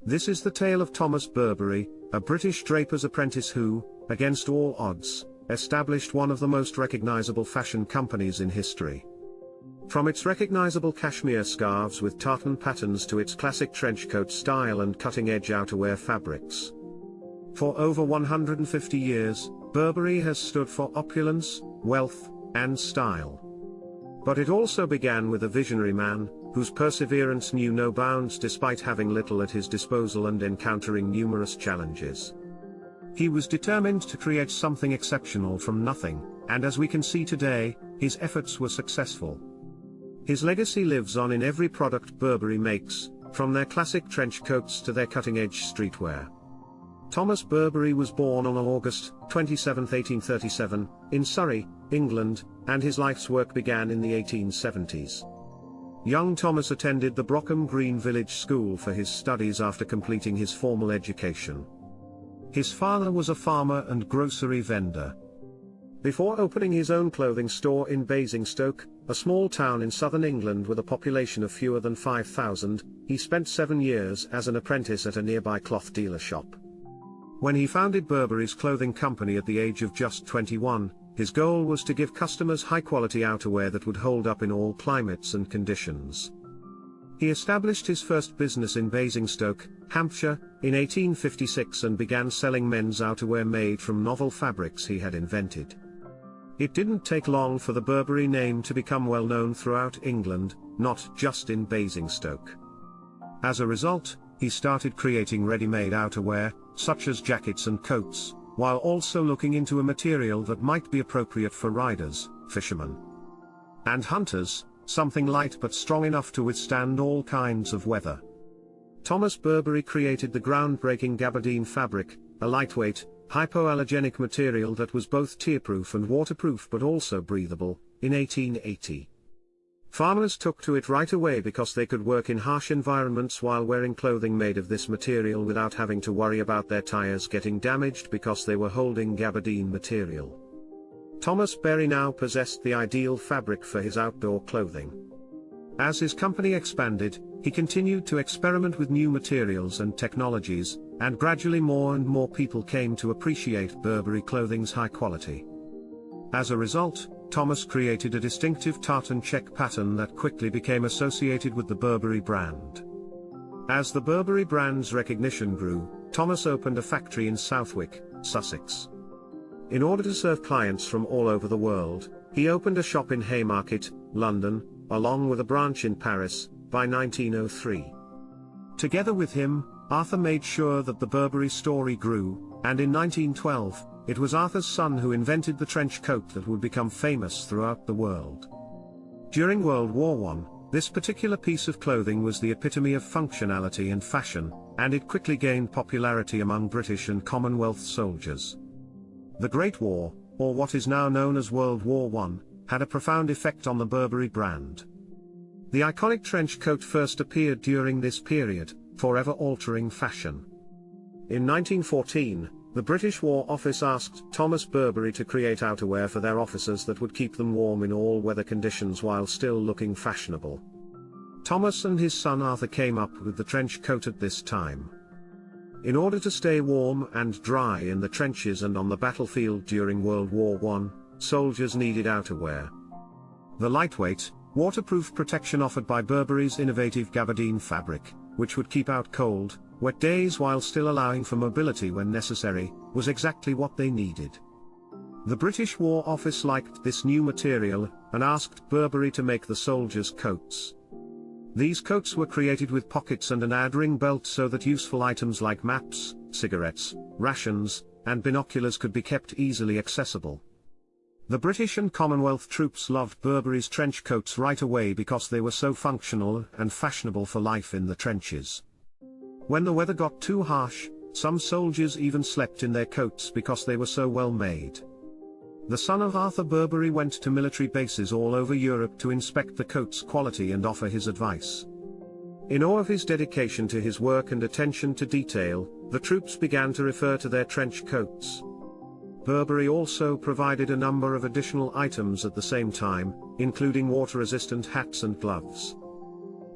This is the tale of Thomas Burberry, a British draper's apprentice who, against all odds, established one of the most recognizable fashion companies in history. From its recognizable cashmere scarves with tartan patterns to its classic trench coat style and cutting-edge outerwear fabrics. For over 150 years, Burberry has stood for opulence, wealth, and style. But it also began with a visionary man, whose perseverance knew no bounds despite having little at his disposal and encountering numerous challenges. He was determined to create something exceptional from nothing, and as we can see today, his efforts were successful. His legacy lives on in every product Burberry makes, from their classic trench coats to their cutting-edge streetwear. Thomas Burberry was born on August 27, 1837, in Surrey, England, and his life's work began in the 1870s. Young Thomas attended the Brockham Green Village School for his studies after completing his formal education. His father was a farmer and grocery vendor. Before opening his own clothing store in Basingstoke, a small town in southern England with a population of fewer than 5,000, he spent 7 years as an apprentice at a nearby cloth dealer shop. When he founded Burberry's clothing company at the age of just 21, his goal was to give customers high-quality outerwear that would hold up in all climates and conditions. He established his first business in Basingstoke, Hampshire, in 1856 and began selling men's outerwear made from novel fabrics he had invented. It didn't take long for the Burberry name to become well known throughout England, not just in Basingstoke. As a result, he started creating ready-made outerwear, such as jackets and coats, while also looking into a material that might be appropriate for riders, fishermen, and hunters, something light but strong enough to withstand all kinds of weather. Thomas Burberry created the groundbreaking gabardine fabric, a lightweight, hypoallergenic material that was both tearproof and waterproof but also breathable, in 1880. Farmers took to it right away because they could work in harsh environments while wearing clothing made of this material without having to worry about their tires getting damaged because they were holding gabardine material. Thomas Burberry now possessed the ideal fabric for his outdoor clothing. As his company expanded, he continued to experiment with new materials and technologies, and gradually more and more people came to appreciate Burberry clothing's high quality. As a result, Thomas created a distinctive tartan check pattern that quickly became associated with the Burberry brand. As the Burberry brand's recognition grew, Thomas opened a factory in Southwick, Sussex. In order to serve clients from all over the world, he opened a shop in Haymarket, London, along with a branch in Paris, by 1903. Together with him, Arthur made sure that the Burberry story grew, and in 1912, it was Arthur's son who invented the trench coat that would become famous throughout the world. During World War I, this particular piece of clothing was the epitome of functionality and fashion, and it quickly gained popularity among British and Commonwealth soldiers. The Great War, or what is now known as World War I, had a profound effect on the Burberry brand. The iconic trench coat first appeared during this period, forever altering fashion. In 1914, the British War Office asked Thomas Burberry to create outerwear for their officers that would keep them warm in all weather conditions while still looking fashionable. Thomas and his son Arthur came up with the trench coat at this time. In order to stay warm and dry in the trenches and on the battlefield during World War I, soldiers needed outerwear. The lightweight, waterproof protection offered by Burberry's innovative gabardine fabric, which would keep out cold, wet days while still allowing for mobility when necessary, was exactly what they needed. The British War Office liked this new material, and asked Burberry to make the soldiers' coats. These coats were created with pockets and an ad-ring belt so that useful items like maps, cigarettes, rations, and binoculars could be kept easily accessible. The British and Commonwealth troops loved Burberry's trench coats right away because they were so functional and fashionable for life in the trenches. When the weather got too harsh, some soldiers even slept in their coats because they were so well made. The son of Arthur Burberry went to military bases all over Europe to inspect the coat's quality and offer his advice. In awe of his dedication to his work and attention to detail, the troops began to refer to their trench coats. Burberry also provided a number of additional items at the same time, including water-resistant hats and gloves.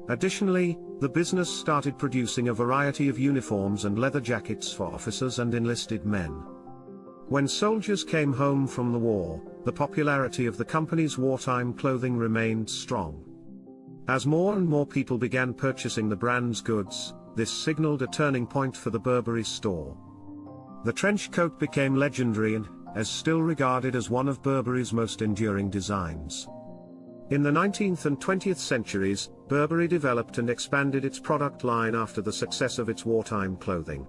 Additionally, the business started producing a variety of uniforms and leather jackets for officers and enlisted men. When soldiers came home from the war, the popularity of the company's wartime clothing remained strong. As more and more people began purchasing the brand's goods, this signaled a turning point for the Burberry store. The trench coat became legendary and is still regarded as one of Burberry's most enduring designs. In the 19th and 20th centuries, Burberry developed and expanded its product line after the success of its wartime clothing.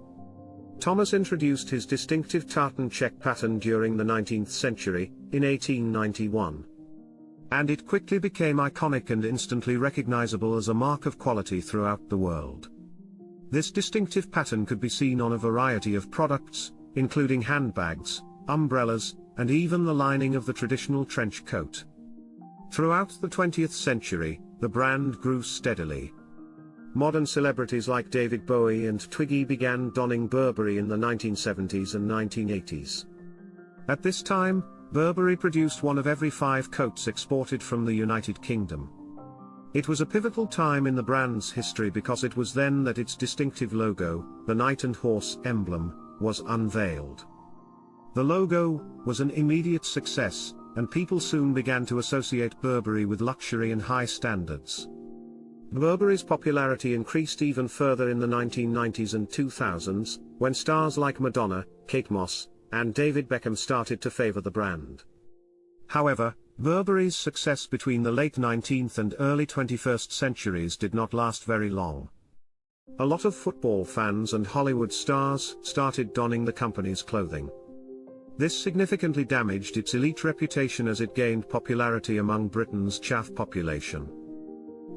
Thomas introduced his distinctive tartan check pattern during the 19th century, in 1891. And it quickly became iconic and instantly recognizable as a mark of quality throughout the world. This distinctive pattern could be seen on a variety of products, including handbags, umbrellas, and even the lining of the traditional trench coat. Throughout the 20th century, the brand grew steadily. Modern celebrities like David Bowie and Twiggy began donning Burberry in the 1970s and 1980s. At this time, Burberry produced one of every 5 coats exported from the United Kingdom. It was a pivotal time in the brand's history because it was then that its distinctive logo, the knight and horse emblem, was unveiled. The logo was an immediate success, and people soon began to associate Burberry with luxury and high standards. Burberry's popularity increased even further in the 1990s and 2000s, when stars like Madonna, Kate Moss, and David Beckham started to favor the brand. However, Burberry's success between the late 19th and early 21st centuries did not last very long. A lot of football fans and Hollywood stars started donning the company's clothing. This significantly damaged its elite reputation as it gained popularity among Britain's chav population.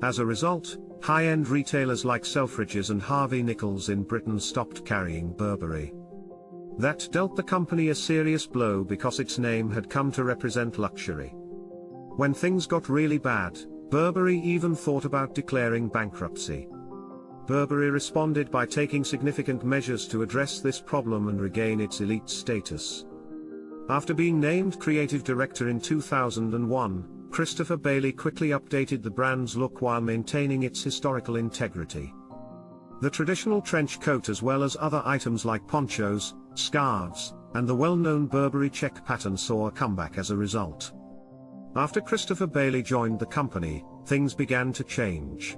As a result, high-end retailers like Selfridges and Harvey Nichols in Britain stopped carrying Burberry. That dealt the company a serious blow because its name had come to represent luxury. When things got really bad, Burberry even thought about declaring bankruptcy. Burberry responded by taking significant measures to address this problem and regain its elite status. After being named creative director in 2001, Christopher Bailey quickly updated the brand's look while maintaining its historical integrity. The traditional trench coat as well as other items like ponchos, scarves, and the well-known Burberry check pattern saw a comeback as a result. After Christopher Bailey joined the company, things began to change.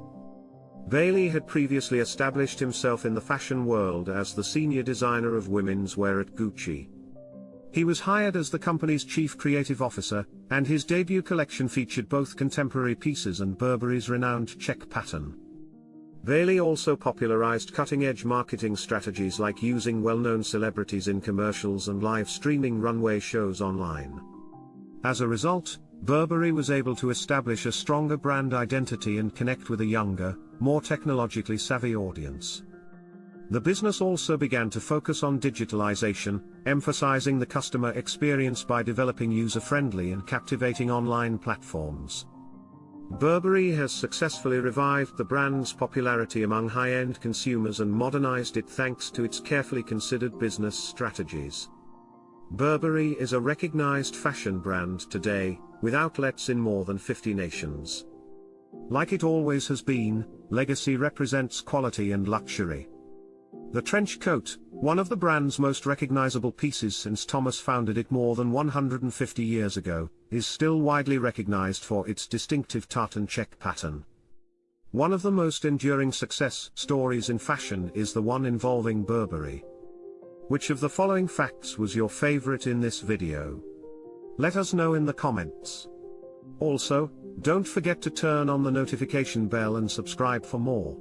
Bailey had previously established himself in the fashion world as the senior designer of women's wear at Gucci. He was hired as the company's chief creative officer, and his debut collection featured both contemporary pieces and Burberry's renowned check pattern. Bailey also popularized cutting-edge marketing strategies like using well-known celebrities in commercials and live streaming runway shows online. As a result, Burberry was able to establish a stronger brand identity and connect with a younger, more technologically savvy audience. The business also began to focus on digitalization, emphasizing the customer experience by developing user-friendly and captivating online platforms. Burberry has successfully revived the brand's popularity among high-end consumers and modernized it thanks to its carefully considered business strategies. Burberry is a recognized fashion brand today, with outlets in more than 50 nations. Like it always has been, legacy represents quality and luxury. The trench coat, one of the brand's most recognizable pieces since Thomas founded it more than 150 years ago, is still widely recognized for its distinctive tartan check pattern. One of the most enduring success stories in fashion is the one involving Burberry. Which of the following facts was your favorite in this video? Let us know in the comments. Also, don't forget to turn on the notification bell and subscribe for more.